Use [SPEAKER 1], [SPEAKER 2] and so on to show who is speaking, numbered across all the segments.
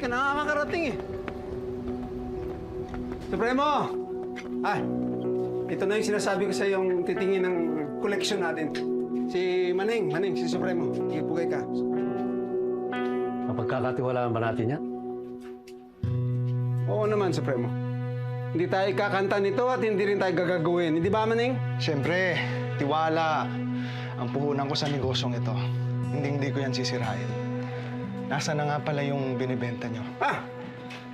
[SPEAKER 1] ka nakakarating eh. Supremo! Ay, ito na yung sinasabi ko sa yung titingin ng koleksyon natin. Si Maneng, si Supremo. Ipugay ka.
[SPEAKER 2] Mapagkakatiwalaan ba natin yan?
[SPEAKER 1] Oo naman, Supremo. Hindi tayo kakanta nito at hindi rin tayo gagawin. Hindi ba, Maneng?
[SPEAKER 3] Siyempre, tiwala. Ang puhunan ko sa negosyong ito. Hindi ko yan sisirain. Nasaan na nga pala yung binibenta nyo?
[SPEAKER 1] Ah!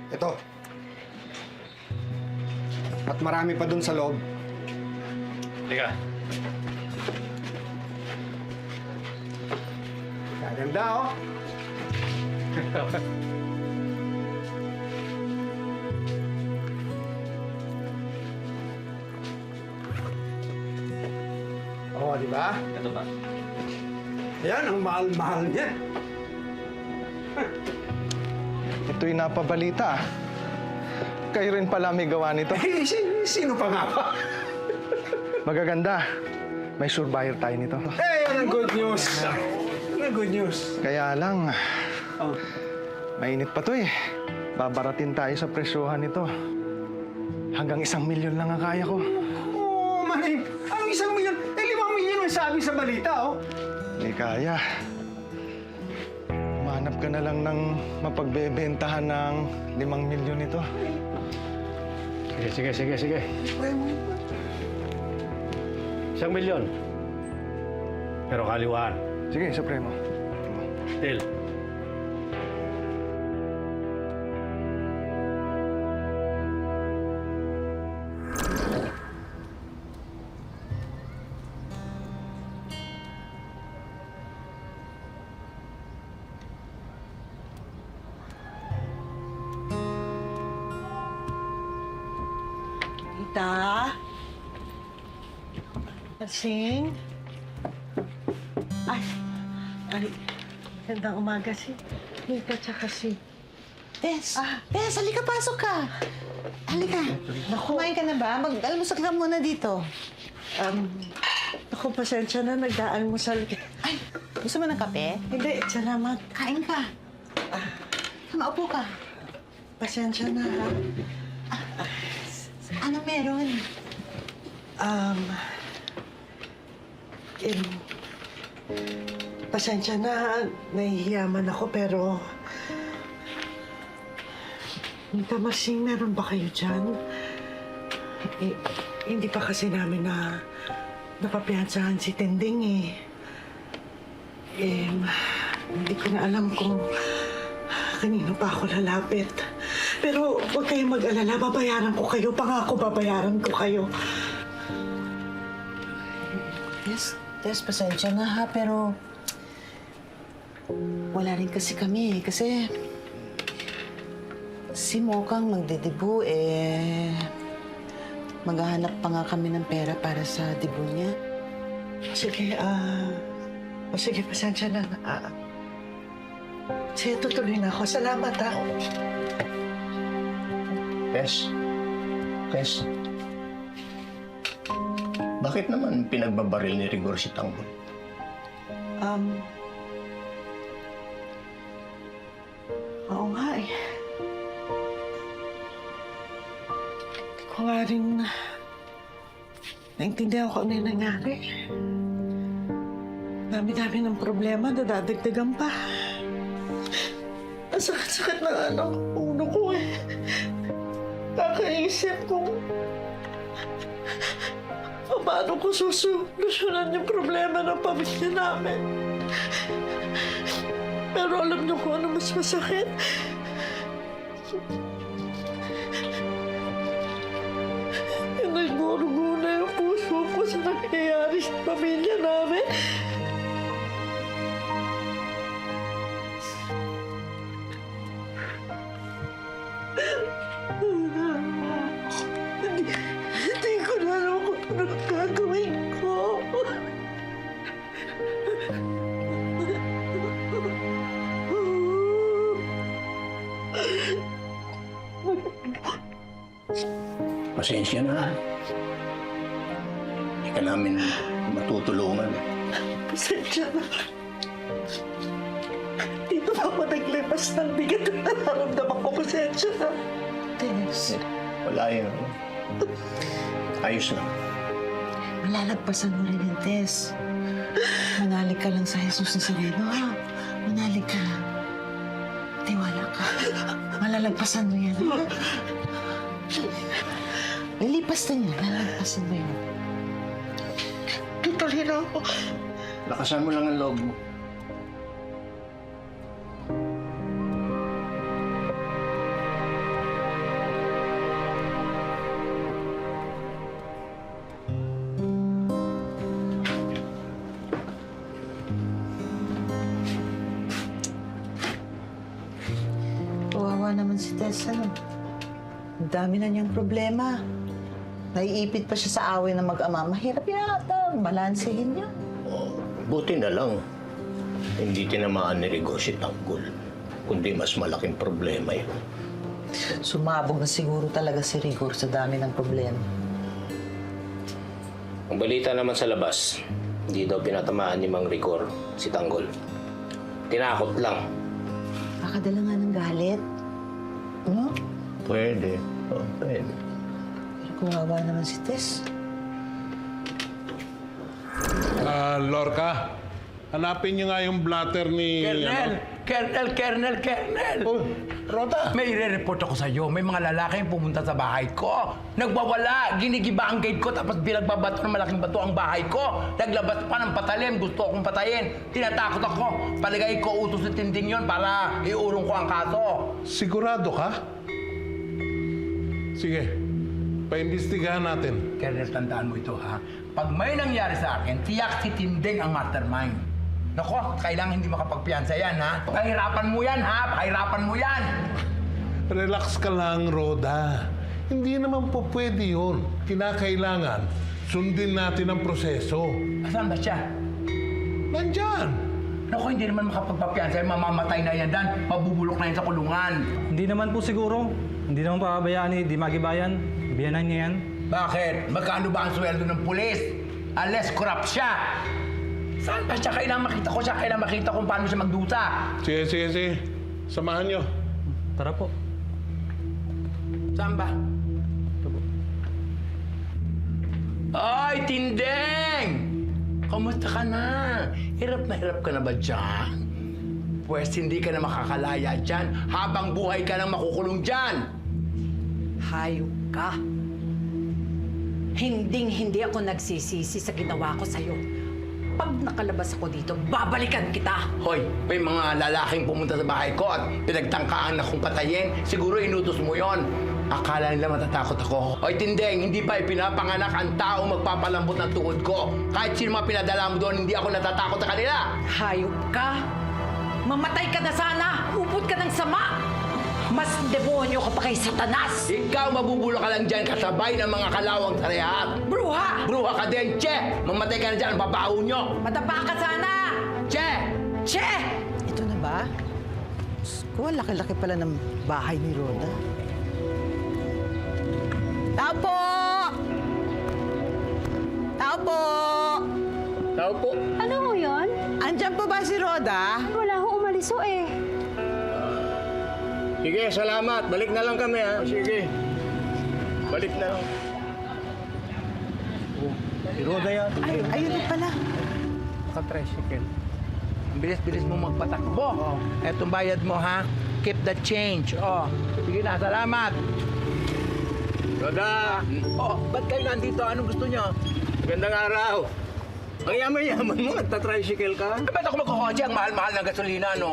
[SPEAKER 1] Ito. At marami pa dun sa loob.
[SPEAKER 2] Teka.
[SPEAKER 1] Gaganda, oh. Oh, di ba?
[SPEAKER 2] Ito ba?
[SPEAKER 1] Yan, ang mahal-mahal niya.
[SPEAKER 3] Ito'y napabalita. Kayo rin pala may gawa nito.
[SPEAKER 1] Eh, sino pa nga ba?
[SPEAKER 3] Magaganda. May sure buyer tayo nito.
[SPEAKER 1] Eh, yan ang good news. Yan ang good news.
[SPEAKER 3] Kaya lang,
[SPEAKER 1] Oh.
[SPEAKER 3] mainit pa to eh. Babaratin tayo sa presyohan nito. Hanggang 1,000,000 lang ang kaya ko.
[SPEAKER 1] Oh, Maneng. Anong 1,000,000? Eh, 5,000,000 ang sabi sa balita, oh.
[SPEAKER 3] Hindi kaya. Humanap ka na lang ng mapagbebentahan ng 5,000,000 nito.
[SPEAKER 2] Sige. 1,000,000. Pero kaliwaan.
[SPEAKER 3] Sige, Supremo.
[SPEAKER 2] Deal.
[SPEAKER 4] Tita? Kasing? Ay, gandang umaga si Tita tsaka si...
[SPEAKER 5] Tess! Tess, halika, pasok ka! Halika. Kumain ka na ba? Mag-almusal ka muna dito.
[SPEAKER 4] Naku, pasensya na, nagdaalmusal ka.
[SPEAKER 5] Ay, gusto mo ng kape?
[SPEAKER 4] Hindi, salamat.
[SPEAKER 5] Kain ka. Maupo ka.
[SPEAKER 4] Pasensya na, ha?
[SPEAKER 5] Ano meron?
[SPEAKER 4] Pasensya na, nahihiyaman ako, pero... Tita Masing, meron ba kayo dyan? Hindi pa kasi namin na napapiyansahan si Tending, eh. Hindi ko na alam kung kanino pa ako lalapit. Pero huwag kayong mag-alala, babayaran ko kayo. Pangako, babayaran ko kayo.
[SPEAKER 5] Tess, pasensya na ha, pero... Wala rin kasi kami, kasi... Si Mokang magdidibu, maghahanap pa nga kami ng pera para sa dibu niya.
[SPEAKER 4] Sige, pasensya na. Sige, tutuloy na ako. Salamat, ha.
[SPEAKER 6] Tess, bakit naman pinagbabaril ni Rigor si Tanggol?
[SPEAKER 4] Oo nga, eh. Hindi ko nga rin naintindihan ko ano yung nangyari. Dami-dami ng problema, nadadagdagan pa. Ang sakit-sakit na nga ng ulo ko, eh. Kakaisip kung paano ko susolusyonan yung problema ng pamilya namin. Pero alam niyo kung ano mas masakit? Yung nagburugo na yung puso ko sa nangyayari sa pamilya namin. Hindi ko na alam kung ano gagawin ko.
[SPEAKER 6] Pasensya na. Hindi ka namin matutulungan.
[SPEAKER 4] Pasensya na. Dito ba ako naglipas ng bigat na nararamdaman ko, pasensya na.
[SPEAKER 5] Tess,
[SPEAKER 6] Wala yun. Ayos na.
[SPEAKER 5] malalagpasan mo rin yan, Tess. Manalig ka lang sa Jesus Nazareno, ha? Manalig ka lang. Tiwala ka. Malalagpasan mo yan, ha? Lilipas na yan. Malalagpasan mo yan.
[SPEAKER 4] Tutuloy na ako.
[SPEAKER 6] Lakasan mo lang ang loob mo.
[SPEAKER 5] Kawawa naman si Tess, ano? Ang dami na niyang problema. Naiipit pa siya sa away ng mag-ama. Mahirap yata. Balansehin niya.
[SPEAKER 6] Oh, buti na lang. Hindi tinamaan ni Rigor si Tanggol. Kundi mas malaking problema yun.
[SPEAKER 5] Sumabog na siguro talaga si Rigor sa dami ng problema.
[SPEAKER 7] Ang balita naman sa labas, hindi daw pinatamaan ni Mang Rigor si Tanggol. Tinakot lang.
[SPEAKER 5] Pakadala nga ng galit. No?
[SPEAKER 6] Pwede. Oh, pwede.
[SPEAKER 5] Pero kawawa naman si Tess.
[SPEAKER 8] Lorca, hanapin niyo nga yung blatter ni...
[SPEAKER 9] Colonel!
[SPEAKER 8] Oh, Rota!
[SPEAKER 9] May i-report ako sa'yo. May mga lalaking pumunta sa bahay ko. Nagwawala. Ginigiba ang gate ko tapos binagbabato ng malaking bato ang bahay ko. Naglabas pa ng patalim. Gusto akong patayin. Tinatakot ako. Palagay ko utos na tinding yon para iurong ko ang kaso.
[SPEAKER 8] Sigurado ka? Sige, paimbestigahan natin.
[SPEAKER 9] Colonel, tandaan mo ito, ha? Pag may nangyari sa akin, tiyak si Tinding ang mastermind. Nako, kailangan hindi makapagpiyansa yan, ha? Pahirapan mo yan, ha? Pahirapan mo yan!
[SPEAKER 8] Relax ka lang, Roda. Hindi naman po pwede yun. Kinakailangan, sundin natin ang proseso.
[SPEAKER 9] Asan ba siya?
[SPEAKER 8] Nandyan!
[SPEAKER 9] Naku, hindi naman makapagpapiyansa. Mamamatay na yan, Dan. Mabubulok na yan sa kulungan.
[SPEAKER 10] Hindi naman po siguro. Hindi naman pababayaan ni Di Magibayan. Biyanan niya yan.
[SPEAKER 9] Bakit? Magkano ba ang sweldo ng pulis? Unless corrupt siya. Saan ba siya? Kailangan makita ko siya. Kailangan makita kung paano siya magdusa.
[SPEAKER 8] Sige. Samahan nyo.
[SPEAKER 10] Tara po.
[SPEAKER 9] Saan ba? Ay, Tindeng! Kamusta ka na? Hirap ka na ba dyan? Pwes hindi ka na makakalaya dyan habang buhay ka nang makukulong dyan.
[SPEAKER 11] Hayop ka. Hindi ako nagsisisi sa ginawa ko sa'yo. Pag nakalabas ako dito, babalikan kita.
[SPEAKER 9] Hoy, may mga lalaking pumunta sa bahay ko at pinagtangkaan na kong patayin. Siguro inutos mo yon. Akala nila matatakot ako. Hoy, Tindeng, hindi pa ipinapanganak ang tao magpapalambot ng tuhod ko. Kahit sino mga pinadala mo doon, hindi ako natatakot sa kanila.
[SPEAKER 11] Hayop ka. Mamatay ka na sana. Upot ka ng sama. Mas demonyo ka pa kay Satanas.
[SPEAKER 9] Ikaw mabubulok ka lang dyan kasabay ng mga kalawang tarehat.
[SPEAKER 11] Bruha!
[SPEAKER 9] Bruha ka din, Che! Mamatay ka na dyan, ang babaho nyo!
[SPEAKER 11] Mataba ka sana.
[SPEAKER 9] Che!
[SPEAKER 11] Che!
[SPEAKER 5] Ito na ba? Kung laki-laki pala ng bahay ni Roda. Tao po! Tao po!
[SPEAKER 6] Tao po.
[SPEAKER 12] Ano ho yun?
[SPEAKER 5] Andyan po ba si Roda?
[SPEAKER 12] Wala ho, umalis ho eh.
[SPEAKER 6] Sige, salamat. Balik na lang kami, ha? Sige. Balik na lang.
[SPEAKER 9] Si Roda yan.
[SPEAKER 5] Ayun na pala.
[SPEAKER 9] Naka-tricycle. Ang bilis-bilis mo magpatakbo. Oh. Etong bayad mo, ha? Keep the change. Oh. Sige na, salamat.
[SPEAKER 6] Roda!
[SPEAKER 9] Oh, ba't kayo nandito? Anong gusto nyo?
[SPEAKER 6] Magandang araw. Ang yaman-yaman mo, nagta-tricycle ka?
[SPEAKER 9] Ba't ako magkukotse? Ang mahal-mahal ng gasolina, no?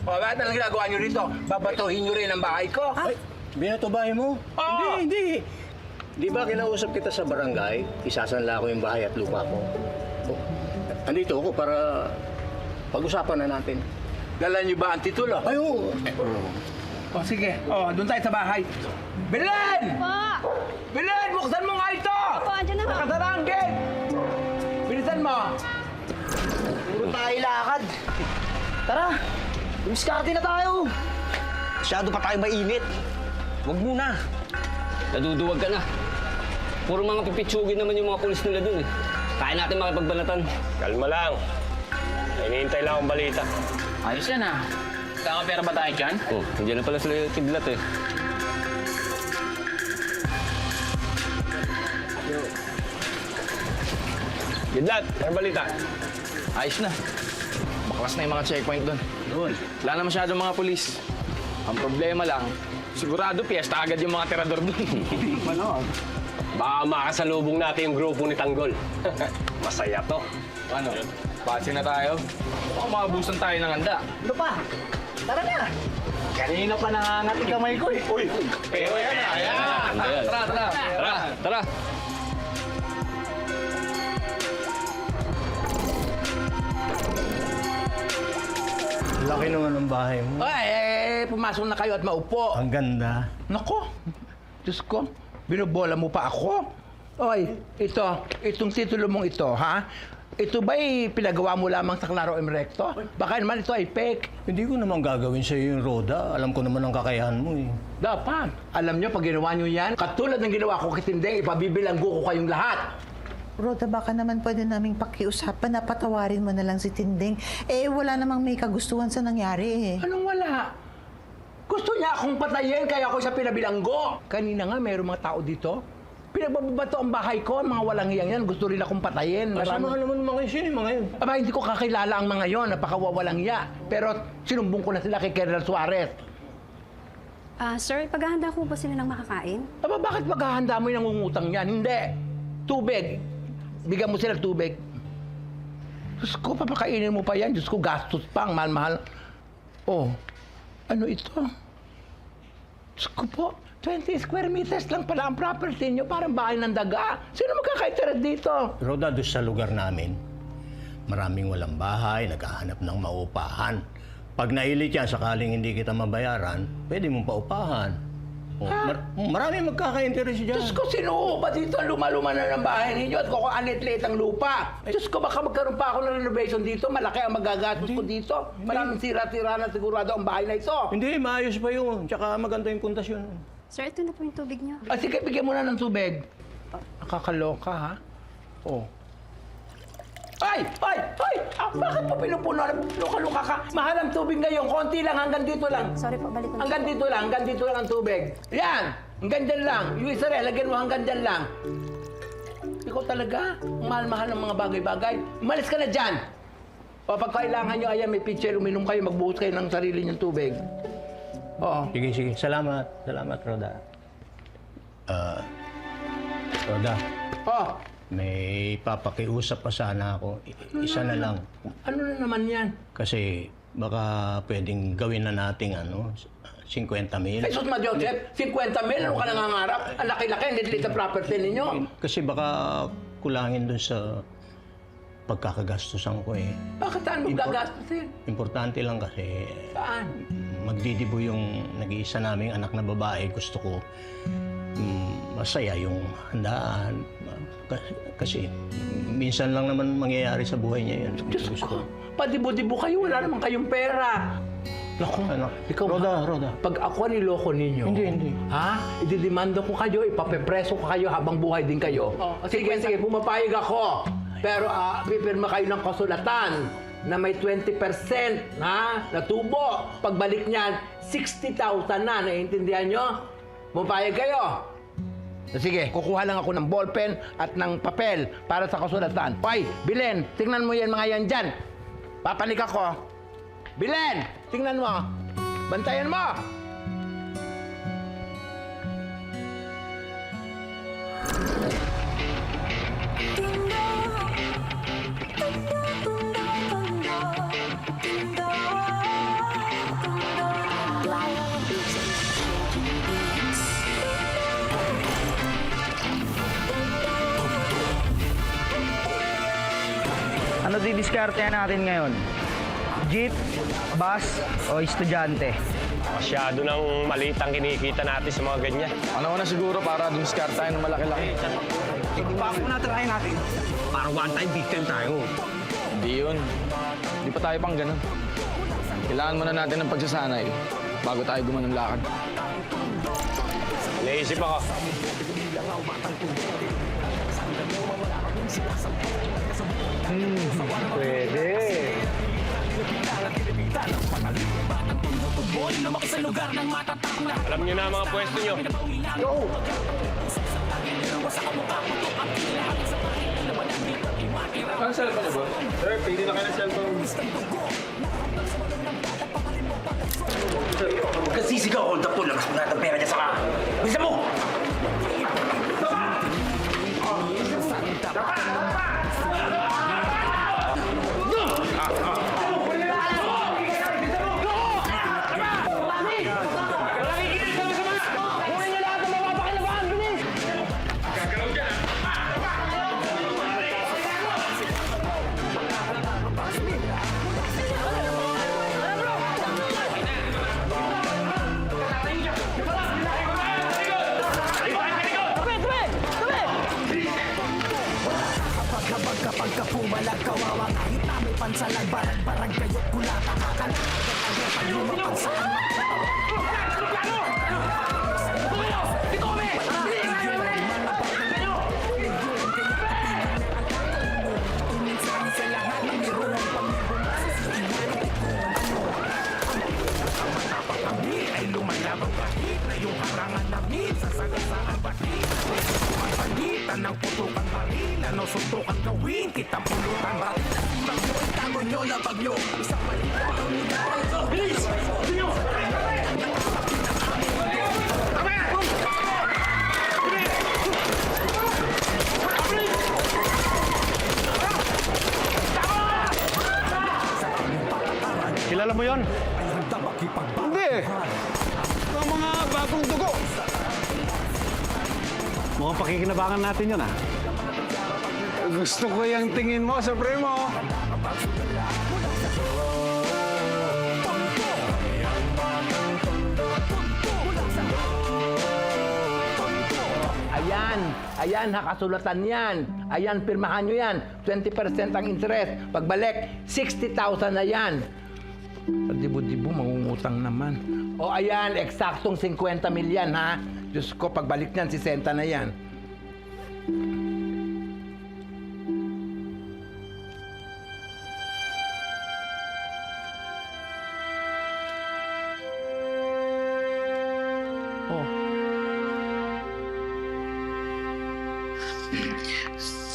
[SPEAKER 9] Oh, bakit nalang ginagawa nyo rito? Babatuhin nyo rin ang bahay ko?
[SPEAKER 6] Ay, binato bahay mo?
[SPEAKER 9] Oo.
[SPEAKER 6] Hindi. Di ba kinausap kita sa barangay? Isasanla ko yung bahay at lupa ko. Oh, andito ako para pag-usapan na natin.
[SPEAKER 9] Dala nyo ba ang titulo?
[SPEAKER 6] Ay, oo.
[SPEAKER 9] Oh, sige. Oh, doon tayo sa bahay. Belen!
[SPEAKER 12] Pa!
[SPEAKER 9] Belen! Buksan mo nga ito!
[SPEAKER 12] Pa, andyan na nga.
[SPEAKER 9] Nakasara ang gate! Bilisan mo!
[SPEAKER 5] Puro tayo lakad. Tara! Umiskarte na tayo! Masyado pa tayo mainit.
[SPEAKER 7] Huwag muna. Naduduwag ka na. Puro mga pipitsugin naman yung mga pulis nila dun eh. Kaya natin makipagbanatan.
[SPEAKER 6] Kalma lang. Hinihintay lang akong balita.
[SPEAKER 13] Ayos yan ah. Pera ba tayo dyan?
[SPEAKER 6] Oh, hindi na pala sila kidlat eh. Kidlat, ano balita?
[SPEAKER 13] Ayos na. Baklas na yung mga checkpoint doon. Wala na masyadong mga pulis. Ang problema lang, sigurado piyesta agad yung mga tirador doon.
[SPEAKER 6] Baka makasalubong natin yung grupo ni Tanggol. Masaya to.
[SPEAKER 13] Ano? Patsi na tayo. Baka makabusan tayo ng handa.
[SPEAKER 4] Ano pa? Tara na! Kanina pa nangangat yung kamay ko eh. Uy!
[SPEAKER 13] Pero yan na. Ayan. Tara.
[SPEAKER 2] Laki naman ng bahay mo.
[SPEAKER 9] Ay, pumasok na kayo at maupo.
[SPEAKER 2] Ang ganda.
[SPEAKER 9] Nako, Diyos ko, binubola mo pa ako. Oy, itong titulo mong ito, ha? Ito ba'y pinagawa mo lamang sa Claro M. Recto? Baka naman ito ay fake.
[SPEAKER 2] Hindi ko naman gagawin sa iyo yung roda. Alam ko naman ang kakayahan mo eh.
[SPEAKER 9] Dapat. Alam nyo, pag ginawa nyo yan, katulad ng ginawa ko kay Tindeng, ipabibilanggo ko kayong lahat.
[SPEAKER 5] Roda, baka naman pwede naming pakiusapan na patawarin mo na lang si Tinding. Eh, wala namang may kagustuhan sa nangyari eh.
[SPEAKER 9] Anong wala? Gusto niya akong patayin, kaya ako siya pinabilanggo. Kanina nga, mayroong mga tao dito. Pinagbabato ang bahay ko, mga walang hiyang yan. Gusto rin akong patayin.
[SPEAKER 2] Kasama naman mga yun. Sino yung mga yun?
[SPEAKER 9] Aba, hindi ko kakilala ang mga yon, napakawawalang hiya. Pero sinumbong ko na sila kay Colonel Suarez.
[SPEAKER 12] Sir, paghahanda ko ba sila ng makakain?
[SPEAKER 9] Aba, bakit maghahanda mo yung nangungutang yan? Hindi. Tubig. Bigyan mo sila tubig. Diyos ko, papakainin mo pa yan. Diyos ko, gastos pa. Ang mahal-mahal. Oh, ano ito? Diyos ko po, 20 square meters lang pala ang property nyo. Parang bahay ng daga. Sino magkakaitira dito?
[SPEAKER 2] Roda, doon sa lugar namin, maraming walang bahay, naghahanap ng maupahan. Pag nailit yan, sakaling hindi kita mabayaran, pwede mong paupahan. Oh, maraming magkaka-interest dyan.
[SPEAKER 9] Diyos ko, sino ba dito ang luma-luma na ng bahay ninyo at kung anit-lit ang lupa? Diyos ko, baka magkaroon pa ako ng renovation dito. Malaki ang magagastos ko dito. Maraming sira-tira na sigurado ang bahay na ito.
[SPEAKER 2] Hindi, maayos pa yun. Tsaka maganda yung pundasyon.
[SPEAKER 12] Sir, ito na po yung tubig niyo.
[SPEAKER 9] Sige, bigyan mo na ng tubig. Nakakaloka, ha? Oh. Ay! Bakit mo pinupuno? Luka-luka ka. Mahal ang tubig ngayon. Konti lang, hanggang dito lang.
[SPEAKER 12] Sorry po, balik ko na.
[SPEAKER 9] Hanggang dito lang ang tubig. Yan! Hanggang dyan lang. Yung isa rin, lagyan mo hanggang dyan lang. Ikaw talaga, ang mahal-mahal ng mga bagay-bagay. Umalis ka na dyan! O pag kailangan nyo, ayan, may pitcher, uminom kayo, magbuhos kayo ng sarili nyong tubig. Oo.
[SPEAKER 2] Sige. Salamat, Roda. Roda,
[SPEAKER 9] Oh,
[SPEAKER 2] may papakiusap pa sana ako. Isa na lang.
[SPEAKER 9] ano na naman yan?
[SPEAKER 2] Kasi baka pwedeng gawin na nating 50,000.
[SPEAKER 9] Jesus ma Joseph, 50 mil, ano ka nangangarap? Ang laki-laki, ang liit ang property ninyo.
[SPEAKER 2] Kasi baka kulangin dun sa pagkakagastusan ko eh.
[SPEAKER 9] Bakit saan mo gagastusin?
[SPEAKER 2] Importante lang kasi
[SPEAKER 9] Saan?
[SPEAKER 2] magdidibo yung nag-iisa naming anak na babae. Gusto ko masaya yung handaan. Kasi minsan lang naman mangyayari sa buhay niya yun.
[SPEAKER 9] Diyos ko, padibo-dibo kayo, wala naman kayong pera. Naku, ikaw
[SPEAKER 2] Roda.
[SPEAKER 9] Pag ako niloko ninyo,
[SPEAKER 2] Hindi.
[SPEAKER 9] ha? Ididimando ko kayo, ipapepreso ko kayo habang buhay din kayo. Sige, pumapayag ako. Pero pipirma kayo ng kasulatan na may 20%, ha? Na tubo. Pagbalik niyan, 60,000 na. Naiintindihan nyo? Pumapayag kayo. Sige, kukuha lang ako ng ballpen at ng papel para sa kasulatan. Hoy, Bilen, tingnan mo yan mga yan dyan. Papanik ako. Bilen, tingnan mo. Bantayan mo.
[SPEAKER 13] Ano didiskartehan natin ngayon? Jeep, bus, o estudyante?
[SPEAKER 6] Masyado nang maliit ang kinikita natin sa mga ganyan.
[SPEAKER 13] Ano na siguro para dumiskartehan ng malaki-laki?
[SPEAKER 4] Bako na try natin.
[SPEAKER 6] Parang one time victim tayo.
[SPEAKER 13] Hindi yun. Hindi pa tayo pang ganun. Kailangan muna natin ng pagsasanay bago tayo gumanong lakad.
[SPEAKER 6] Naisip ako.
[SPEAKER 13] Pwede.
[SPEAKER 6] Alam niyo na ang mga pwesto niyo.
[SPEAKER 1] Ang cellphone niyo, boss? Sir, pili na kayo ng cellphone.
[SPEAKER 9] Huwag kang sisigaw, hold up to. Labas mo lahat ng pera niya sa ka. Bisa mo!
[SPEAKER 1] Kilala mo yon? Hindi. Ito ang mga bagong dugo. Mukhang pakikinabangan natin yun, ah. Gusto ko yung tingin mo, Supremo.
[SPEAKER 9] Ayan, nakasulatan yan. Ayan, pirmahan nyo yan. 20% ang interest. Pagbalik, 60,000 na yan. Dibo-dibo, mangungutang naman. O ayan, eksaktong 50 milyan, ha? Diyos ko, pagbalik niyan, 60 na yan.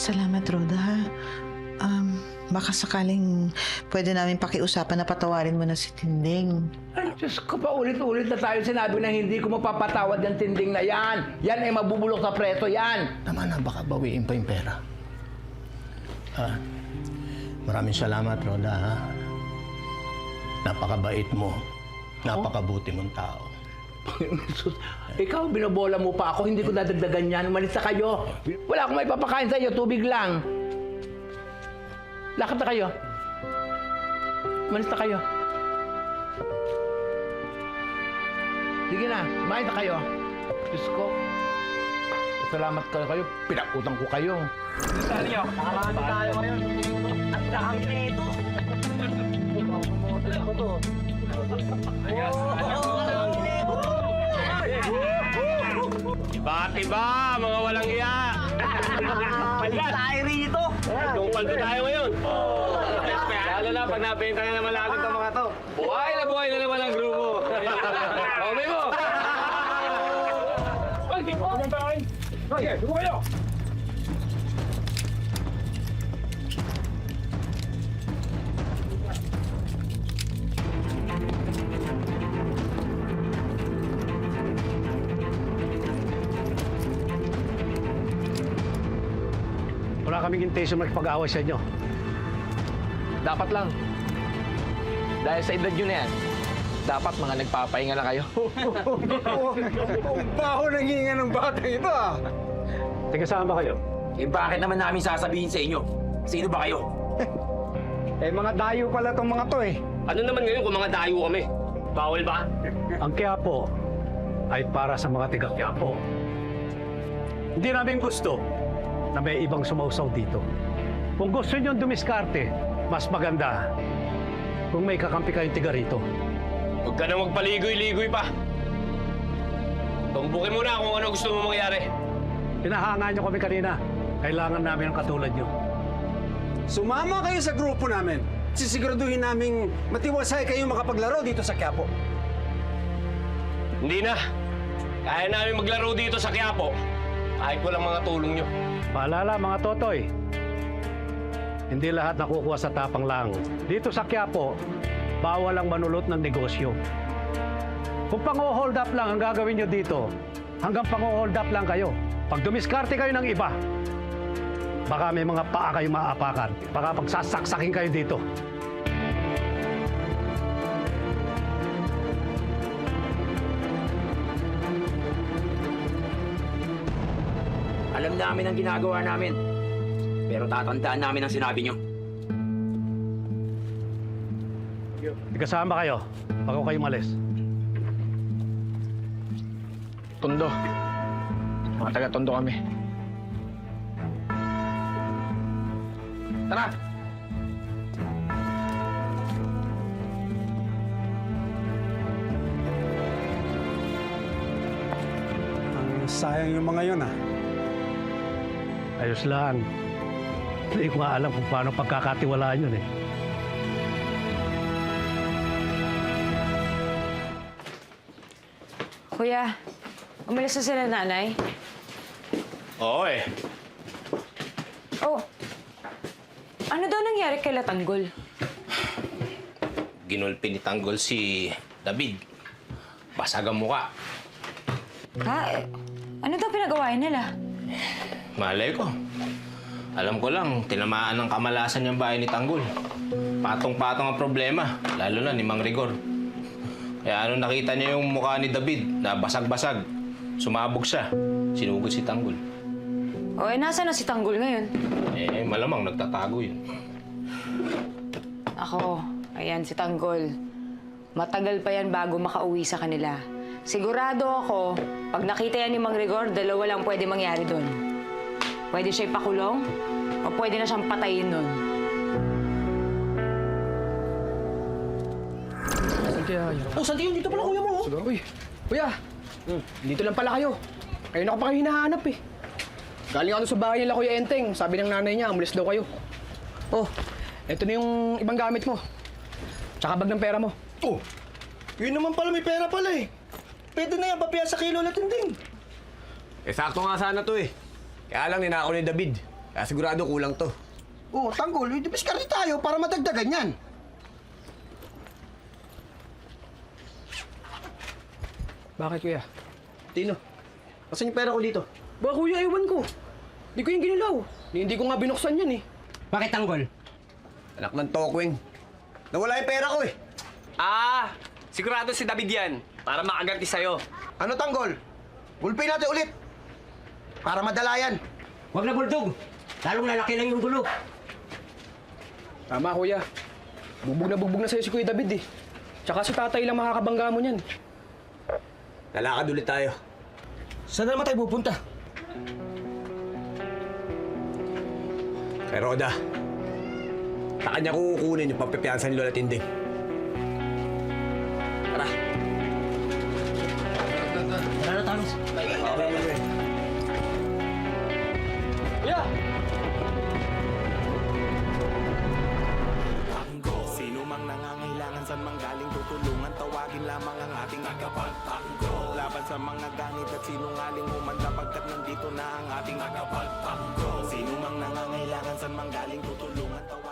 [SPEAKER 5] Salamat, Roda, ha? Baka sakaling pwede namin pakiusapan na patawarin mo na si Tinding.
[SPEAKER 9] Ay, Diyos ko, pa ulit-ulit na tayo sinabi na hindi ko mapapatawad yung tinding na yan. Yan ay mabubulok sa preso yan.
[SPEAKER 2] Naman na, baka bawiin pa yung pera. Maraming salamat, Roda, ha? Napakabait mo. Napakabuti mong tao.
[SPEAKER 9] Jesus, ikaw, binobola mo pa ako. Hindi ko dadagdagan yan. Umalis na kayo. Wala akong may papakain sa iyo. Tubig lang. Lakad na kayo. Umalis na kayo. Sige na, kumain na kayo. Diyos ko. Salamat kayo. Pinakutang ko kayo. Sali nyo. Nakarami tayo ngayon. Ang dami na ito.
[SPEAKER 6] Iba, mga walang iya. Palit tayo rito. Yung paldo tayo ngayon. Lalo na pag nabenta na naman natin itong mga to. Buhay na naman ang grupo. Okay mo. Sige, dugo kayo.
[SPEAKER 1] Wala kaming intention makipag-away sa inyo.
[SPEAKER 13] Dapat lang. Dahil sa edad nyo na yan, dapat mga nagpapahinga na kayo.
[SPEAKER 1] Ang baho ng hinga ng batang ito, ah. Teka, saan ba kayo?
[SPEAKER 9] Eh, bakit naman namin sasabihin sa inyo? Sino ba kayo?
[SPEAKER 1] Mga dayo pala tong mga to, eh.
[SPEAKER 6] Ano naman ngayon kung mga dayo kami? Bawal ba?
[SPEAKER 14] Ang Quiapo ay para sa mga tiga-Quiapo. Hindi namin gusto na may ibang sumausaw dito. Kung gusto nyo dumiskarte, mas maganda kung may kakampi kayong tiga rito.
[SPEAKER 6] Huwag ka na magpaligoy-ligoy pa. Tumbukin mo na kung ano gusto mo mangyari.
[SPEAKER 14] Pinahangaan nyo kami kanina. Kailangan namin ng katulad nyo.
[SPEAKER 1] Sumama kayo sa grupo namin. sisiguraduhin naming matiwasay kayong makapaglaro dito sa Quiapo.
[SPEAKER 6] Hindi na. Kaya namin maglaro dito sa Quiapo. Kahit walang mga tulong nyo.
[SPEAKER 14] Paalala mga totoy, hindi lahat nakukuha sa tapang lang. Dito sa Quiapo, bawal ang manulot ng negosyo. Kung pang-hold up lang ang gagawin nyo dito, hanggang pang-hold up lang kayo. Pag dumiskarte kayo ng iba, baka may mga paa kayo maaapakan. Baka pagsasaksakin kayo dito.
[SPEAKER 9] Alam namin ang ginagawa namin. Pero tatandaan namin ang sinabi nyo.
[SPEAKER 14] Kasama kayo, bago kayo malis.
[SPEAKER 13] Tondo. Mga taga-Tondo kami. Tara!
[SPEAKER 1] Sayang yung mga yun, ah.
[SPEAKER 14] Ayos lang. Hindi ko nga alam kung paano pagkakatiwalaan yun eh.
[SPEAKER 5] Kuya, umalis na sila nanay?
[SPEAKER 7] Oo eh.
[SPEAKER 5] Oh, ano daw nangyari kay Tanggol?
[SPEAKER 7] Ginulpi ni Tanggol si David. Basag ang muka.
[SPEAKER 5] Ha? Ano daw pinagawa nila?
[SPEAKER 7] Malay ko. Alam ko lang, tinamaan ng kamalasan yung bahay ni Tanggol. Patong-patong ang problema, lalo na ni Mang Rigor. Kaya ano nakita niya yung mukha ni David na basag-basag. Sumabog siya. Sinugod si Tanggol.
[SPEAKER 5] O, nasa na si Tanggol ngayon?
[SPEAKER 7] Malamang nagtatago yun.
[SPEAKER 5] Ako, ayan si Tanggol. Matagal pa yan bago makauwi sa kanila. Sigurado ako, pag nakita yan ni Mang Rigor, dalawa lang pwede mangyari doon. Pwede siya ipakulong o pwede na siyang patayin doon.
[SPEAKER 13] Oh, Santiago, dito pala kuya mo. Oh. Uy, kuya. Dito lang pala kayo. Ayun ako pa kayo hinahanap eh. Galing ako sa bahay nila Kuya Enteng. Sabi ng nanay niya, umalis daw kayo. Oh, eto na yung ibang gamit mo. Tsaka bag ng pera mo.
[SPEAKER 3] Oh, yun naman pala, may pera pala eh. Pwede na yan, papiya sa kilo na tinding.
[SPEAKER 6] Sakto nga sana to eh. Kaya lang ninakaw ni David. Kaya sigurado kulang to.
[SPEAKER 3] Oh, Tanggol, dibiskarte tayo para madagdagan yan.
[SPEAKER 13] Bakit kuya?
[SPEAKER 3] Tino, asan yung pera ko dito?
[SPEAKER 13] Ba kuya, ewan ko. Di ko yung ginilaw. Hindi ko nga binuksan yan eh.
[SPEAKER 9] Bakit Tanggol?
[SPEAKER 6] Anak ng Tokwing.
[SPEAKER 3] Nawala yung pera ko eh.
[SPEAKER 6] Ah! Sigurado si David yan. Para makaganti sa'yo.
[SPEAKER 3] Ano, Tanggol? Gulpin natin ulit. Para madala yan.
[SPEAKER 9] Huwag na buldog. Lalong lalaki lang yung gulo.
[SPEAKER 13] Tama kuya. Bugbog na sa'yo si Kuya David eh. Tsaka si tatay lang makakabangga mo niyan.
[SPEAKER 6] Lalakad ulit tayo.
[SPEAKER 3] Saan naman tayo pupunta?
[SPEAKER 6] Kay Roda. Sa kanya kukunin yung pagpipiansa ni Lola Tinding. Tara.
[SPEAKER 9] Tara na, Thomas.
[SPEAKER 6] Okay.
[SPEAKER 13] Kuya!
[SPEAKER 15] Sino mang nangangailangan, saan mang galing tutulungan, tawagin lamang ang ating tagapagtanggol. Laban sa mga gangit at sinungaling humanda, pagkat nandito na ang ating tagapagtanggol. Sino mang nangangailangan, saan mang galing tutulungan, tawagin